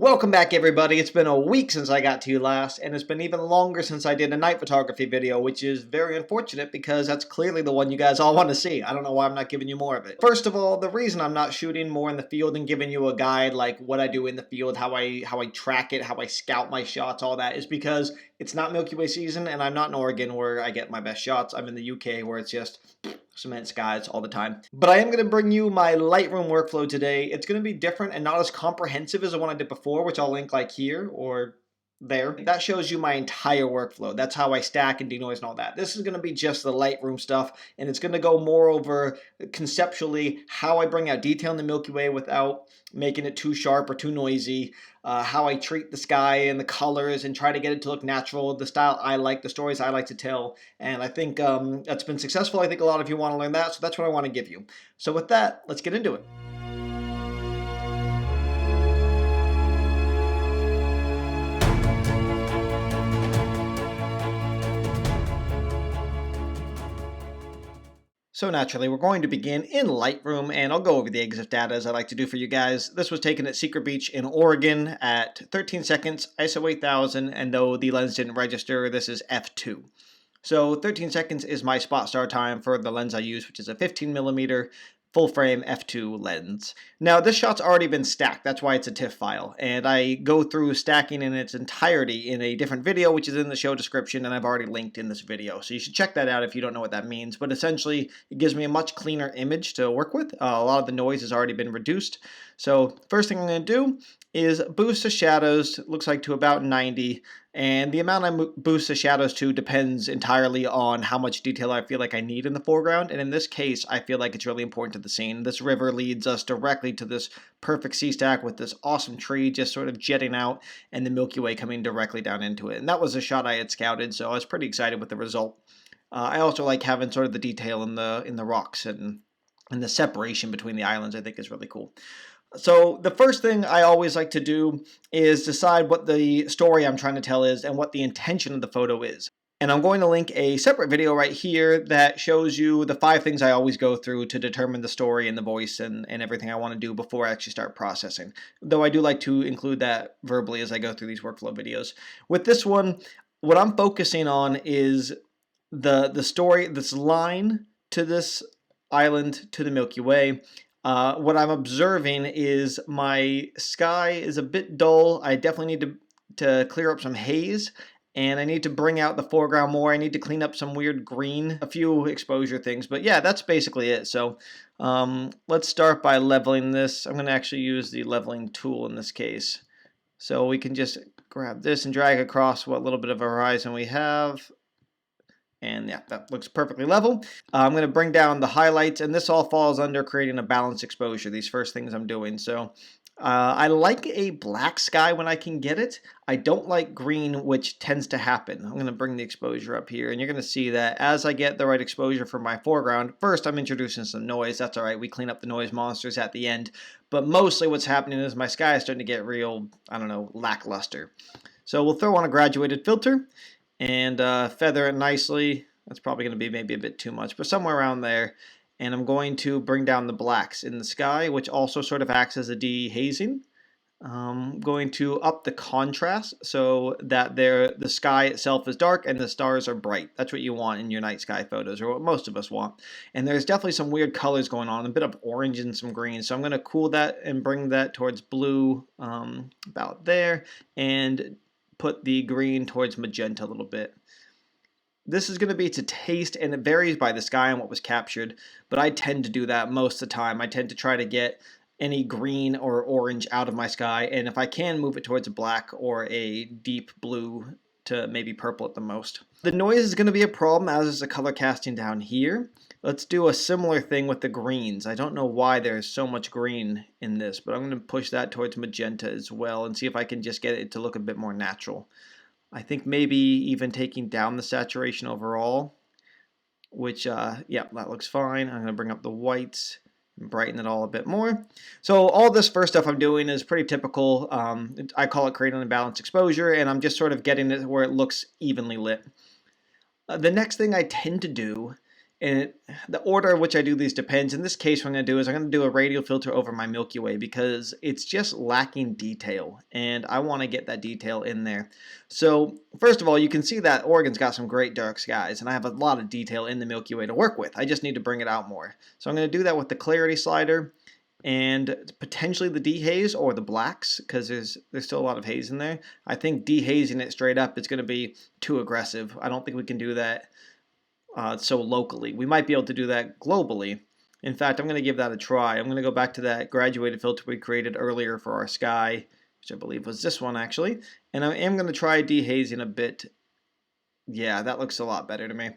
Welcome back, everybody. It's been a week since I got to you last, and it's been even longer since I did a night photography video, which is very unfortunate because that's clearly the one you guys all want to see. I don't know why I'm not giving you more of it. First of all, the reason I'm not shooting more in the field and giving you a guide like what I do in the field, how I track it, how I scout my shots, all that, is because it's not Milky Way season, and I'm not in Oregon where I get my best shots. I'm in the UK where it's just cement skies all the time. But I am going to bring you my Lightroom workflow today. It's going to be different and not as comprehensive as the one I did before, which I'll link like here or there. That shows you my entire workflow. That's how I stack and denoise and all that. This is going to be just the Lightroom stuff, and it's going to go more over conceptually how I bring out detail in the Milky Way without making it too sharp or too noisy, how I treat the sky and the colors and try to get it to look natural, the style I like, the stories I like to tell, and I think that's been successful. I think a lot of you want to learn that, so that's what I want to give you. So with that, let's get into it. So naturally, we're going to begin in Lightroom, and I'll go over the EXIF data as I like to do for you guys. This was taken at Secret Beach in Oregon at 13 seconds, ISO 8000, and though the lens didn't register, this is f2. So 13 seconds is my spot start time for the lens I use, which is a 15mm full frame f2 lens. Now this shot's already been stacked, that's why it's a TIFF file, and I go through stacking in its entirety in a different video, which is in the show description, and I've already linked in this video, so you should check that out if you don't know what that means. But essentially it gives me a much cleaner image to work with. A lot of the noise has already been reduced. So first thing I'm going to do is boost the shadows, looks like to about 90, and the amount I boost the shadows to depends entirely on how much detail I feel like I need in the foreground, and in this case I feel like it's really important to the scene. This river leads us directly to this perfect sea stack with this awesome tree just sort of jetting out and the Milky Way coming directly down into it, and that was a shot I had scouted, so I was pretty excited with the result. I also like having sort of the detail in the rocks and the separation between the islands. I think is really cool. So the first thing I always like to do is decide what the story I'm trying to tell is and what the intention of the photo is. And I'm going to link a separate video right here that shows you the 5 things I always go through to determine the story and the voice and everything I want to do before I actually start processing. Though I do like to include that verbally as I go through these workflow videos. With this one, what I'm focusing on is the story, this line to this island to the Milky Way. What I'm observing is my sky is a bit dull. I definitely need to clear up some haze, and I need to bring out the foreground more. I need to clean up some weird green, a few exposure things, but yeah, that's basically it. So let's start by leveling this. I'm going to actually use the leveling tool in this case. So we can just grab this and drag across what little bit of a horizon we have. And yeah, that looks perfectly level. I'm going to bring down the highlights, and this all falls under creating a balanced exposure, these first things I'm doing. So I like a black sky when I can get it. I don't like green, which tends to happen. I'm going to bring the exposure up here, and you're going to see that as I get the right exposure for my foreground, first I'm introducing some noise. That's all right. We clean up the noise monsters at the end. But mostly what's happening is my sky is starting to get real, I don't know, lackluster. So we'll throw on a graduated filter and feather it nicely. That's probably going to be maybe a bit too much, but somewhere around there. And I'm going to bring down the blacks in the sky, which also sort of acts as a de-hazing. I'm going to up the contrast so that the sky itself is dark and the stars are bright. That's what you want in your night sky photos, or what most of us want. And there's definitely some weird colors going on, a bit of orange and some green. So I'm going to cool that and bring that towards blue about there, and put the green towards magenta a little bit. This is going to be to taste, and it varies by the sky and what was captured, but I tend to do that most of the time. I tend to try to get any green or orange out of my sky, and if I can, move it towards a black or a deep blue to maybe purple at the most. The noise is going to be a problem, as is the color casting down here. Let's do a similar thing with the greens. I don't know why there's so much green in this, but I'm going to push that towards magenta as well and see if I can just get it to look a bit more natural. I think maybe even taking down the saturation overall, which, yeah, that looks fine. I'm going to bring up the whites and brighten it all a bit more. So all this first stuff I'm doing is pretty typical. I call it creating a balanced exposure, and I'm just sort of getting it where it looks evenly lit. The next thing I tend to do And the order in which I do these depends. In this case, what I'm going to do is I'm going to do a radial filter over my Milky Way because it's just lacking detail, and I want to get that detail in there. So first of all, you can see that Oregon's got some great dark skies, and I have a lot of detail in the Milky Way to work with. I just need to bring it out more. So I'm going to do that with the clarity slider and potentially the dehaze or the blacks, because there's still a lot of haze in there. I think dehazing it straight up is going to be too aggressive. I don't think we can do that so locally. We might be able to do that globally. In fact, I'm going to give that a try. I'm going to go back to that graduated filter we created earlier for our sky, which I believe was this one actually, and I am going to try dehazing a bit. Yeah, that looks a lot better to me.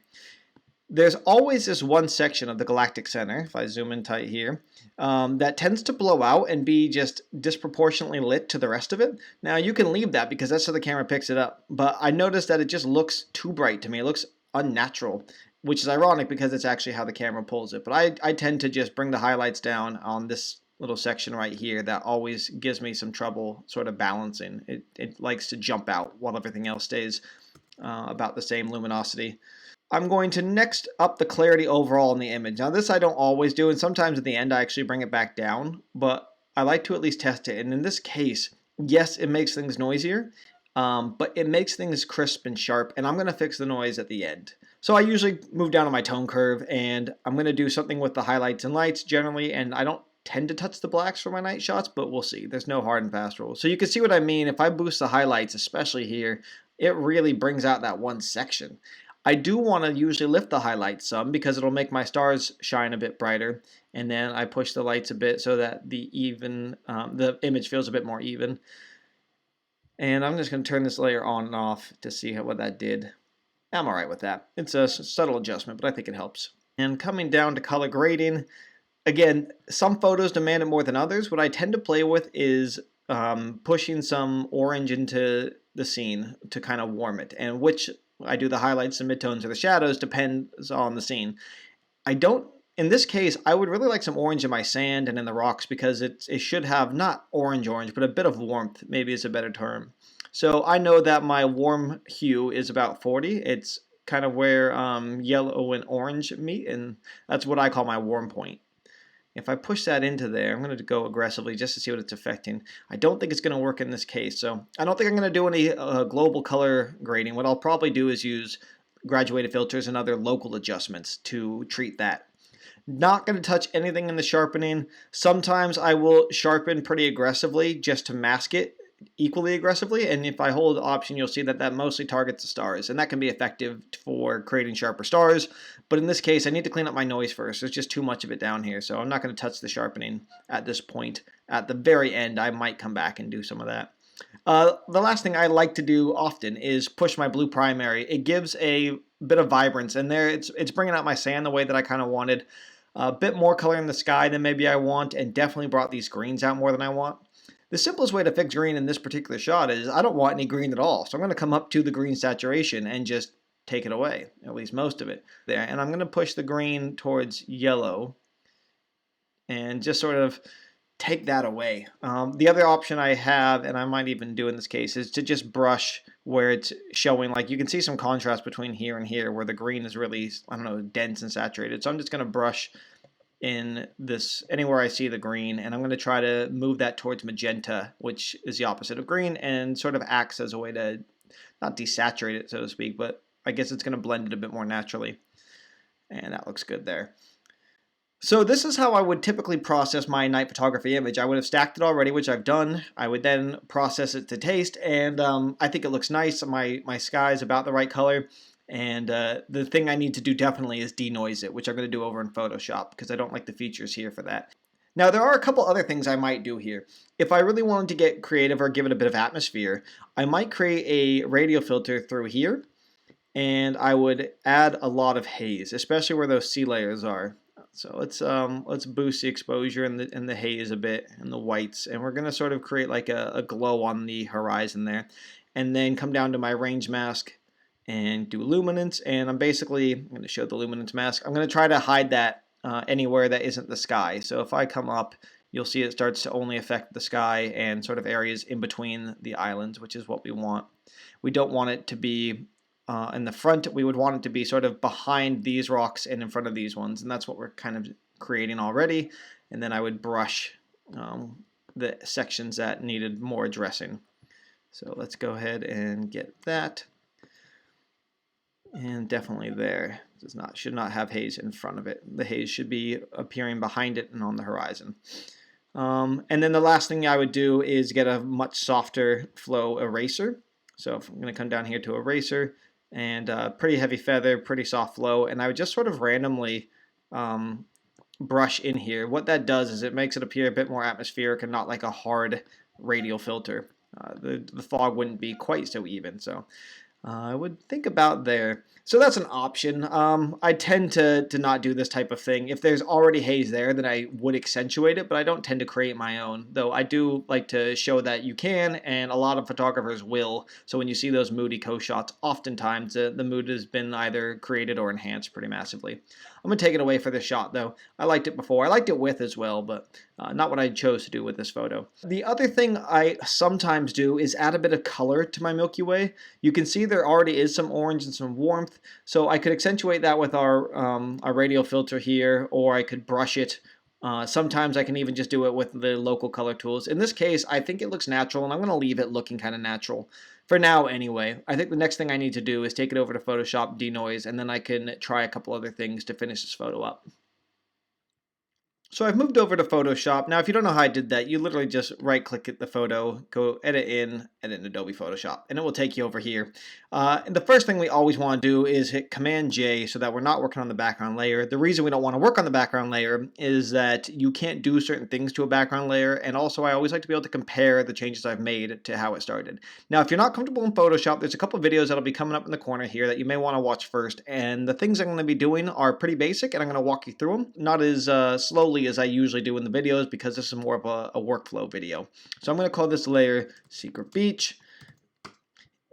There's always this one section of the galactic center, if I zoom in tight here, that tends to blow out and be just disproportionately lit to the rest of it. Now, you can leave that because that's how the camera picks it up, but I noticed that it just looks too bright to me. It looks unnatural, which is ironic because it's actually how the camera pulls it. But I tend to just bring the highlights down on this little section right here that always gives me some trouble sort of balancing. It likes to jump out while everything else stays about the same luminosity. I'm going to next up the clarity overall in the image. Now this I don't always do, and sometimes at the end I actually bring it back down, but I like to at least test it. And in this case, yes, it makes things noisier, but it makes things crisp and sharp, and I'm going to fix the noise at the end. So I usually move down to my tone curve, and I'm going to do something with the highlights and lights generally, and I don't tend to touch the blacks for my night shots, but we'll see. There's no hard and fast rule. So you can see what I mean. If I boost the highlights, especially here, it really brings out that one section. I do want to usually lift the highlights some because it'll make my stars shine a bit brighter, and then I push the lights a bit so that the image feels a bit more even. And I'm just going to turn this layer on and off to see what that did. I'm alright with that. It's a subtle adjustment, but I think it helps. And coming down to color grading, again, some photos demand it more than others. What I tend to play with is pushing some orange into the scene to kind of warm it, and which I do the highlights and midtones or the shadows depends on the scene. In this case, I would really like some orange in my sand and in the rocks because it should have not orange, but a bit of warmth, maybe is a better term. So I know that my warm hue is about 40. It's kind of where yellow and orange meet, and that's what I call my warm point. If I push that into there, I'm going to go aggressively just to see what it's affecting. I don't think it's going to work in this case, so I don't think I'm going to do any global color grading. What I'll probably do is use graduated filters and other local adjustments to treat that. Not going to touch anything in the sharpening. Sometimes I will sharpen pretty aggressively just to mask it equally aggressively, and if I hold Option, you'll see that that mostly targets the stars, and that can be effective for creating sharper stars. But in this case, I need to clean up my noise first. There's just too much of it down here, so I'm not going to touch the sharpening at this point. At the very end, I might come back and do some of that. The last thing I like to do often is push my blue primary. It gives a bit of vibrance, and there it's bringing out my sand the way that I kind of wanted. A bit more color in the sky than maybe I want, and definitely brought these greens out more than I want. The simplest way to fix green in this particular shot is I don't want any green at all. So I'm going to come up to the green saturation and just take it away, at least most of it there. And I'm going to push the green towards yellow and just sort of take that away. The other option I have, and I might even do in this case, is to just brush where it's showing, like you can see some contrast between here and here where the green is really, I don't know, dense and saturated. So I'm just going to brush in this anywhere I see the green, and I'm going to try to move that towards magenta, which is the opposite of green, and sort of acts as a way to not desaturate it, so to speak, but I guess it's going to blend it a bit more naturally. And that looks good there. So this is how I would typically process my night photography image. I would have stacked it already, which I've done. I would then process it to taste, and I think it looks nice. My sky is about the right color. And the thing I need to do definitely is denoise it, which I'm going to do over in Photoshop because I don't like the features here for that. Now, there are a couple other things I might do here. If I really wanted to get creative or give it a bit of atmosphere, I might create a radial filter through here, and I would add a lot of haze, especially where those sea layers are. So let's boost the exposure and the haze a bit and the whites, and we're going to sort of create like a glow on the horizon there, and then come down to my range mask and do luminance, and I'm going to show the luminance mask. I'm going to try to hide that anywhere that isn't the sky. So if I come up, you'll see it starts to only affect the sky and sort of areas in between the islands, which is what we want. We don't want it to be in the front, we would want it to be sort of behind these rocks and in front of these ones, and that's what we're kind of creating already. And then I would brush the sections that needed more addressing. So let's go ahead and get that. And definitely there. Should not have haze in front of it. The haze should be appearing behind it and on the horizon. And then the last thing I would do is get a much softer flow eraser. So if I'm going to come down here to eraser, and pretty heavy feather, pretty soft flow, and I would just sort of randomly brush in here. What that does is it makes it appear a bit more atmospheric and not like a hard radial filter. The fog wouldn't be quite so even, so I would think about there. So that's an option. I tend to not do this type of thing. If there's already haze there, then I would accentuate it, but I don't tend to create my own, though I do like to show that you can, and a lot of photographers will. So when you see those moody coast shots, oftentimes the mood has been either created or enhanced pretty massively. I'm going to take it away for this shot, though. I liked it before. I liked it with as well, but not what I chose to do with this photo. The other thing I sometimes do is add a bit of color to my Milky Way. You can see there already is some orange and some warmth, so I could accentuate that with our radial filter here, or I could brush it. Sometimes I can even just do it with the local color tools. In this case, I think it looks natural, and I'm going to leave it looking kind of natural. For now, anyway. I think the next thing I need to do is take it over to Photoshop, denoise, and then I can try a couple other things to finish this photo up. So I've moved over to Photoshop. Now, if you don't know how I did that, you literally just right-click at the photo, go edit in Adobe Photoshop, and it will take you over here. And the first thing we always want to do is hit Command-J so that we're not working on the background layer. The reason we don't want to work on the background layer is that you can't do certain things to a background layer, and also I always like to be able to compare the changes I've made to how it started. Now, if you're not comfortable in Photoshop, there's a couple videos that'll be coming up in the corner here that you may want to watch first, and the things I'm going to be doing are pretty basic, and I'm going to walk you through them, not as slowly as I usually do in the videos, because this is more of a workflow video. So I'm going to call this layer Secret Beach.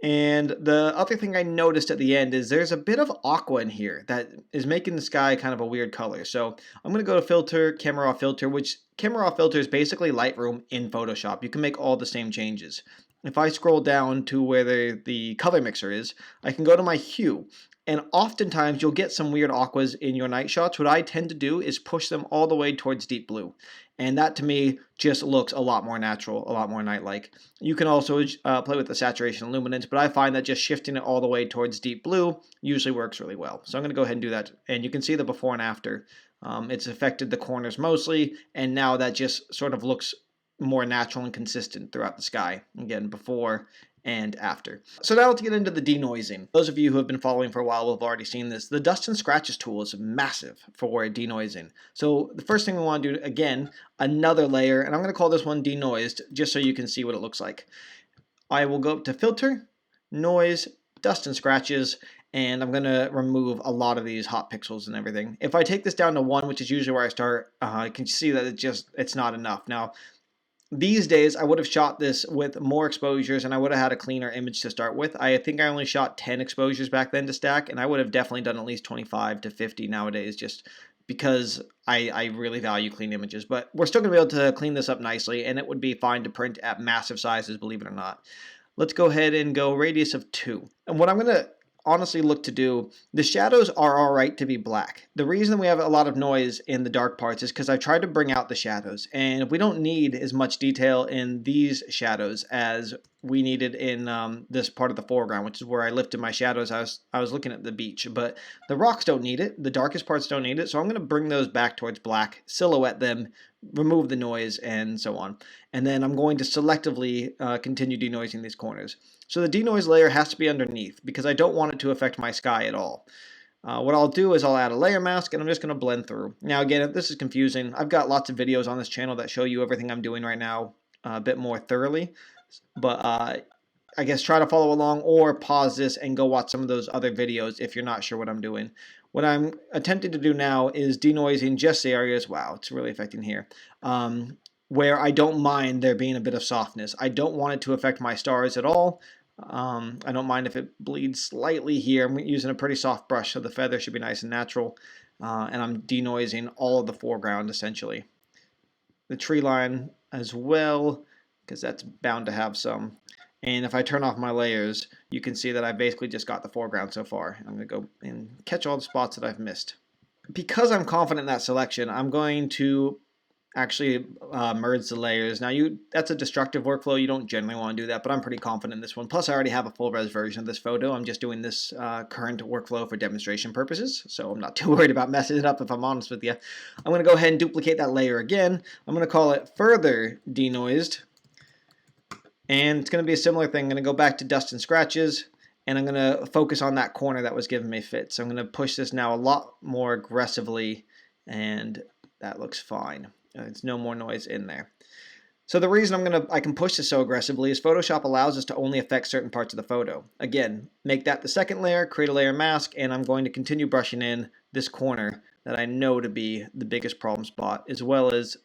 And the other thing I noticed at the end is there's a bit of aqua in here that is making the sky kind of a weird color. So I'm going to go to Filter, Camera Raw Filter, which Camera Raw Filter is basically Lightroom in Photoshop. You can make all the same changes. If I scroll down to where the color mixer is, I can go to my hue. And oftentimes you'll get some weird aquas in your night shots. What I tend to do is push them all the way towards deep blue. And that to me just looks a lot more natural, a lot more night-like. You can also play with the saturation and luminance, but I find that just shifting it all the way towards deep blue usually works really well. So I'm going to go ahead and do that. And you can see the before and after. It's affected the corners mostly, and now that just sort of looks more natural and consistent throughout the sky. Again, before and after. So now let's get into the denoising. Those of you who have been following for a while will have already seen this. The dust and scratches tool is massive for denoising. So the first thing we want to do, again, another layer, and I'm going to call this one denoised, just so you can see what it looks like. I will go up to Filter, Noise, Dust and Scratches, and I'm going to remove a lot of these hot pixels and everything. If I take this down to 1, which is usually where I start, I can see that it's not enough. Now, these days, I would have shot this with more exposures, and I would have had a cleaner image to start with. I think I only shot 10 exposures back then to stack, and I would have definitely done at least 25 to 50 nowadays, just because I really value clean images. But we're still going to be able to clean this up nicely, and it would be fine to print at massive sizes, believe it or not. Let's go ahead and go radius of 2. And what I'm going to honestly look to do, the shadows are alright to be black. The reason we have a lot of noise in the dark parts is because I've tried to bring out the shadows, and we don't need as much detail in these shadows as we needed in this part of the foreground, which is where I lifted my shadows. I was looking at the beach, but the rocks don't need it, the darkest parts don't need it, so I'm going to bring those back towards black, silhouette them, remove the noise, and so on. And then I'm going to selectively continue denoising these corners. So the denoise layer has to be underneath because I don't want it to affect my sky at all. What I'll do is I'll add a layer mask, and I'm just going to blend through. Now again, if this is confusing, I've got lots of videos on this channel that show you everything I'm doing right now a bit more thoroughly. But I guess try to follow along or pause this and go watch some of those other videos if you're not sure what I'm doing. What I'm attempting to do now is denoising just the areas, wow, it's really affecting here, where I don't mind there being a bit of softness. I don't want it to affect my stars at all. I don't mind if it bleeds slightly here. I'm using a pretty soft brush, so the feather should be nice and natural. And I'm denoising all of the foreground, essentially. The tree line as well, because that's bound to have some. And if I turn off my layers, you can see that I basically just got the foreground so far. I'm going to go and catch all the spots that I've missed. Because I'm confident in that selection, I'm going to actually merge the layers. Now, that's a destructive workflow. You don't generally want to do that, but I'm pretty confident in this one. Plus, I already have a full res version of this photo. I'm just doing this current workflow for demonstration purposes, so I'm not too worried about messing it up if I'm honest with you. I'm going to go ahead and duplicate that layer again. I'm going to call it further denoised, and it's going to be a similar thing. I'm going to go back to dust and scratches, and I'm going to focus on that corner that was giving me fit. So I'm going to push this now a lot more aggressively, and that looks fine. There's no more noise in there. So the reason I can push this so aggressively is Photoshop allows us to only affect certain parts of the photo. Again, make that the second layer, create a layer mask, and I'm going to continue brushing in this corner that I know to be the biggest problem spot, as well as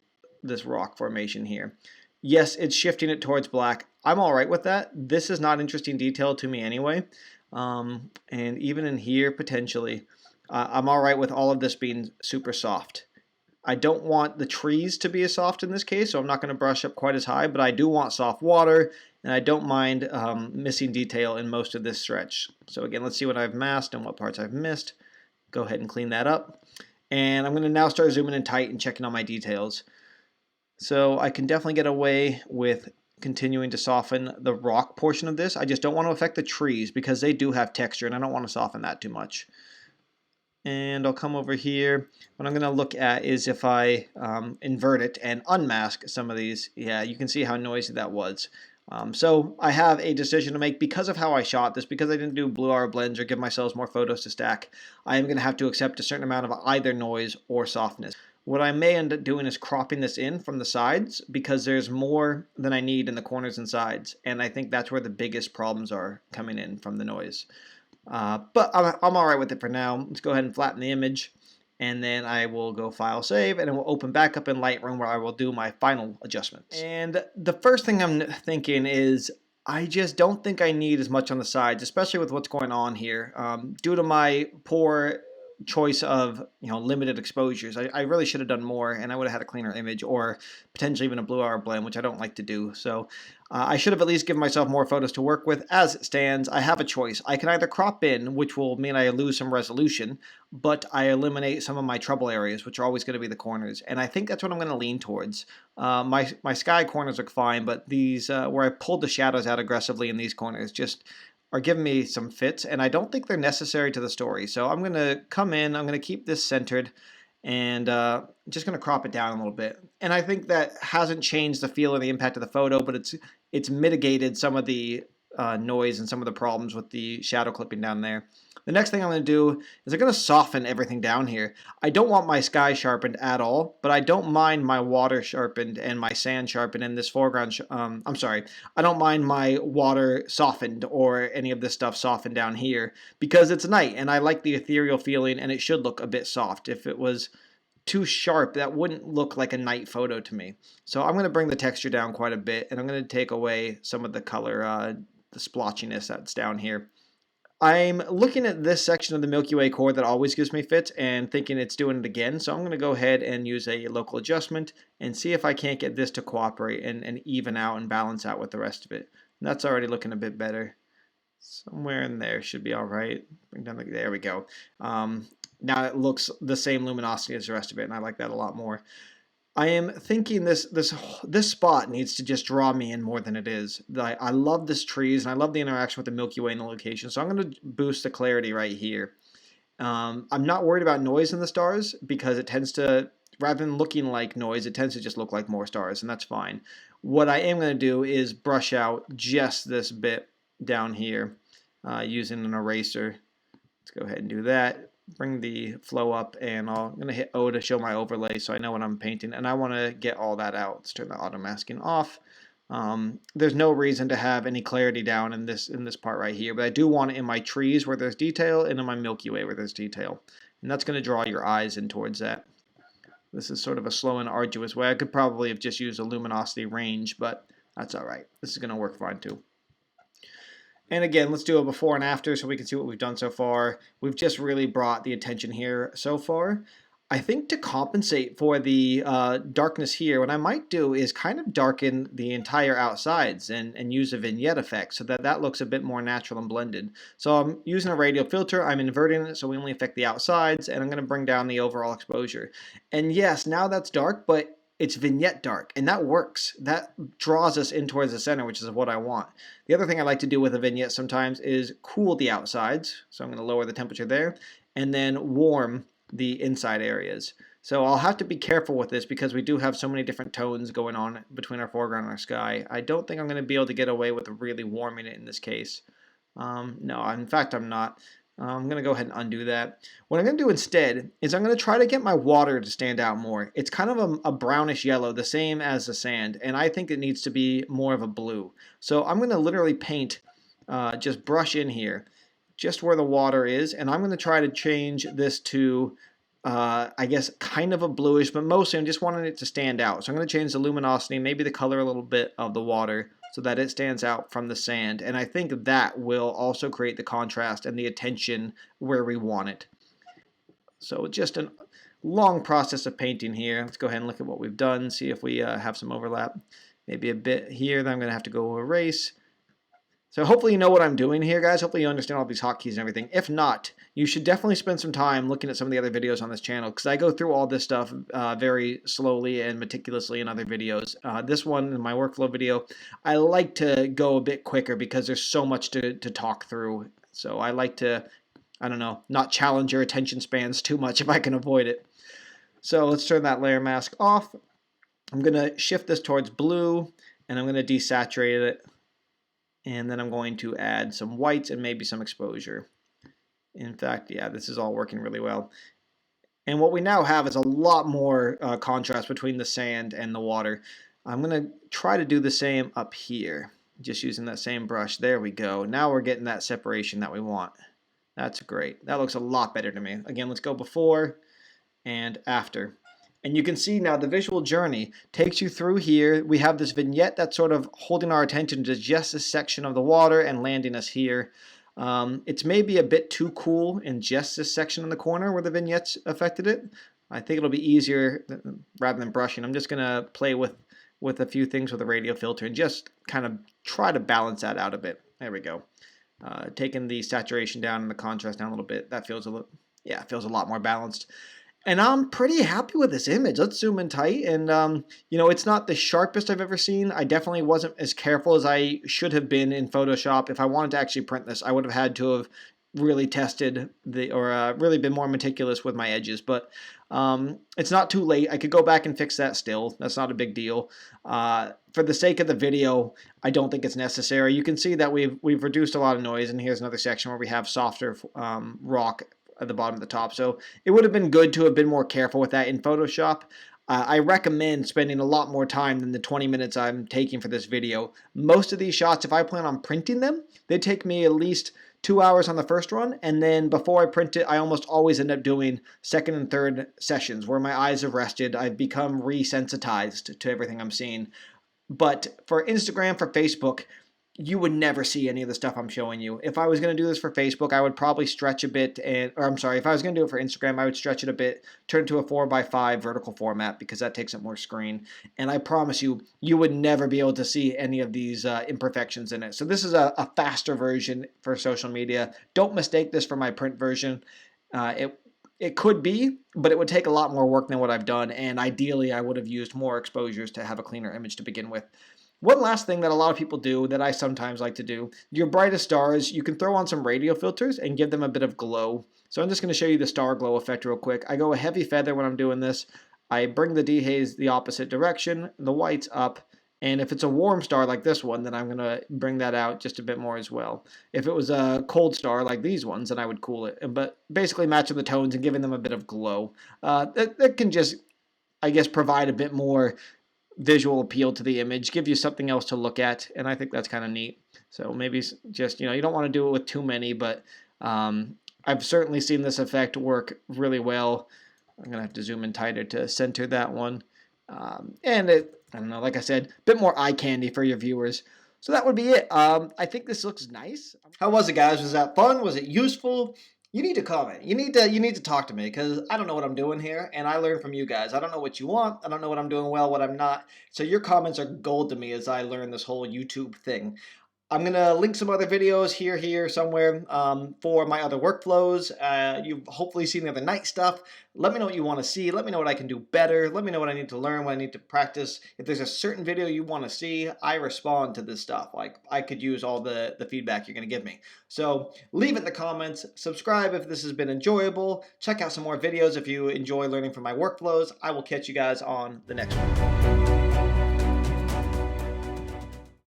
this rock formation here. Yes, it's shifting it towards black. I'm all right with that. This is not interesting detail to me anyway. And even in here, potentially, I'm all right with all of this being super soft. I don't want the trees to be as soft in this case, so I'm not going to brush up quite as high, but I do want soft water, and I don't mind missing detail in most of this stretch. So again, let's see what I've masked and what parts I've missed. Go ahead and clean that up. And I'm going to now start zooming in tight and checking on my details. So I can definitely get away with continuing to soften the rock portion of this. I just don't want to affect the trees because they do have texture, and I don't want to soften that too much. And I'll come over here. What I'm going to look at is if I invert it and unmask some of these. Yeah, you can see how noisy that was. So I have a decision to make because of how I shot this, because I didn't do blue hour blends or give myself more photos to stack. I am going to have to accept a certain amount of either noise or softness. What I may end up doing is cropping this in from the sides because there's more than I need in the corners and sides. And I think that's where the biggest problems are coming in from the noise. But I'm all right with it for now. Let's go ahead and flatten the image, and then I will go File, Save, and it will open back up in Lightroom where I will do my final adjustments. And the first thing I'm thinking is I just don't think I need as much on the sides, especially with what's going on here. Due to my poor choice of limited exposures, I really should have done more, and I would have had a cleaner image or potentially even a blue hour blend, which I don't like to do. So I should have at least given myself more photos to work with. As it stands, I have a choice. I can either crop in, which will mean I lose some resolution, but I eliminate some of my trouble areas, which are always going to be the corners, and I think that's what I'm going to lean towards. My sky corners look fine, but these where I pulled the shadows out aggressively in these corners just are giving me some fits, and I don't think they're necessary to the story. So I'm going to come in, I'm going to keep this centered, and just going to crop it down a little bit. And I think that hasn't changed the feel or the impact of the photo, but it's mitigated some of the noise and some of the problems with the shadow clipping down there. The next thing I'm going to do is I'm going to soften everything down here. I don't want my sky sharpened at all, but I don't mind my water sharpened and my sand sharpened and this foreground. I'm sorry, I don't mind my water softened or any of this stuff softened down here because it's night and I like the ethereal feeling and it should look a bit soft. If it was too sharp, that wouldn't look like a night photo to me. So I'm going to bring the texture down quite a bit, and I'm going to take away some of the color, the splotchiness that's down here. I'm looking at this section of the Milky Way core that always gives me fits and thinking it's doing it again. So I'm going to go ahead and use a local adjustment and see if I can't get this to cooperate and even out and balance out with the rest of it. And that's already looking a bit better. Somewhere in there should be all right. Bring down there we go. Now it looks the same luminosity as the rest of it, and I like that a lot more. I am thinking this spot needs to just draw me in more than it is. I love this trees, and I love the interaction with the Milky Way in the location, so I'm going to boost the clarity right here. I'm not worried about noise in the stars because it tends to, rather than looking like noise, it tends to just look like more stars, and that's fine. What I am going to do is brush out just this bit down here using an eraser. Let's go ahead and do that. Bring the flow up, and I'm going to hit O to show my overlay so I know what I'm painting, and I want to get all that out. Let's turn the auto masking off. There's no reason to have any clarity down in this part right here, but I do want it in my trees where there's detail and in my Milky Way where there's detail, and that's going to draw your eyes in towards that. This is sort of a slow and arduous way. I could probably have just used a luminosity range, but that's all right. This is going to work fine too. And again, let's do a before and after so we can see what we've done so far. We've just really brought the attention here so far. I think to compensate for the darkness here, what I might do is kind of darken the entire outsides and use a vignette effect so that that looks a bit more natural and blended. So I'm using a radial filter, I'm inverting it so we only affect the outsides, and I'm going to bring down the overall exposure. And yes, now that's dark, but it's vignette dark, and that works. That draws us in towards the center, which is what I want. The other thing I like to do with a vignette sometimes is cool the outsides. So I'm going to lower the temperature there, and then warm the inside areas. So I'll have to be careful with this because we do have so many different tones going on between our foreground and our sky. I don't think I'm going to be able to get away with really warming it in this case. No, in fact I'm not. I'm going to go ahead and undo that. What I'm going to do instead is I'm going to try to get my water to stand out more. It's kind of a brownish yellow, the same as the sand, and I think it needs to be more of a blue. So I'm going to literally paint, just brush in here, just where the water is, and I'm going to try to change this to, I guess, kind of a bluish, but mostly I'm just wanting it to stand out. So I'm going to change the luminosity, maybe the color a little bit of the water, so that it stands out from the sand, and I think that will also create the contrast and the attention where we want it. So just a long process of painting here. Let's go ahead and look at what we've done, see if we have some overlap. Maybe a bit here that I'm going to have to go erase. So hopefully you know what I'm doing here, guys. Hopefully you understand all these hotkeys and everything. If not, you should definitely spend some time looking at some of the other videos on this channel because I go through all this stuff very slowly and meticulously in other videos. This one, in my workflow video, I like to go a bit quicker because there's so much to talk through. So I like to, I don't know, not challenge your attention spans too much if I can avoid it. So let's turn that layer mask off. I'm going to shift this towards blue, and I'm going to desaturate it. And then I'm going to add some whites and maybe some exposure. In fact, yeah, this is all working really well. And what we now have is a lot more contrast between the sand and the water. I'm going to try to do the same up here, just using that same brush. There we go. Now we're getting that separation that we want. That's great. That looks a lot better to me. Again, let's go before and after. And you can see now the visual journey takes you through here. We have this vignette that's sort of holding our attention to just this section of the water and landing us here. It's maybe a bit too cool in just this section in the corner where the vignettes affected it. I think it'll be easier rather than brushing. I'm just going to play with a few things with a radial filter and just kind of try to balance that out a bit. There we go. Taking the saturation down and the contrast down a little bit. That feels a little, yeah, it feels a lot more balanced. And I'm pretty happy with this image. Let's zoom in tight. And, you know, it's not the sharpest I've ever seen. I definitely wasn't as careful as I should have been in Photoshop. If I wanted to actually print this, I would have had to have really tested or really been more meticulous with my edges. But it's not too late. I could go back and fix that still. That's not a big deal. For the sake of the video, I don't think it's necessary. You can see that we've reduced a lot of noise. And here's another section where we have softer rock at the bottom of the top. So it would have been good to have been more careful with that in Photoshop. I recommend spending a lot more time than the 20 minutes I'm taking for this video. Most of these shots, if I plan on printing them, they take me at least 2 hours on the first run, and then before I print it, I almost always end up doing second and third sessions where my eyes have rested. I've become resensitized to everything I'm seeing. But for Instagram, for Facebook, you would never see any of the stuff I'm showing you. If I was going to do this for Facebook, I would probably stretch a bit, if I was going to do it for Instagram, I would stretch it a bit, turn it to a 4:5 vertical format because that takes up more screen. And I promise you, you would never be able to see any of these imperfections in it. So this is a faster version for social media. Don't mistake this for my print version. It could be, but it would take a lot more work than what I've done. And ideally, I would have used more exposures to have a cleaner image to begin with. One last thing that a lot of people do that I sometimes like to do, your brightest stars, you can throw on some radial filters and give them a bit of glow. So I'm just going to show you the star glow effect real quick. I go a heavy feather when I'm doing this. I bring the dehaze the opposite direction, the whites up, and if it's a warm star like this one, then I'm going to bring that out just a bit more as well. If it was a cold star like these ones, then I would cool it. But basically matching the tones and giving them a bit of glow. That can just, I guess, provide a bit more visual appeal to the image, give you something else to look at, and I think that's kind of neat. So maybe just, you don't want to do it with too many, but I've certainly seen this effect work really well. I'm going to have to zoom in tighter to center that one. And it, I don't know, like I said, a bit more eye candy for your viewers. So that would be it. I think this looks nice. How was it, guys? Was that fun? Was it useful? You need to comment. You need to talk to me because I don't know what I'm doing here, and I learn from you guys. I don't know what you want. I don't know what I'm doing well, what I'm not. So your comments are gold to me as I learn this whole YouTube thing. I'm going to link some other videos here, somewhere for my other workflows. You've hopefully seen the other night stuff. Let me know what you want to see. Let me know what I can do better. Let me know what I need to learn, what I need to practice. If there's a certain video you want to see, I respond to this stuff. Like, I could use all the feedback you're going to give me. So leave it in the comments. Subscribe if this has been enjoyable. Check out some more videos if you enjoy learning from my workflows. I will catch you guys on the next one.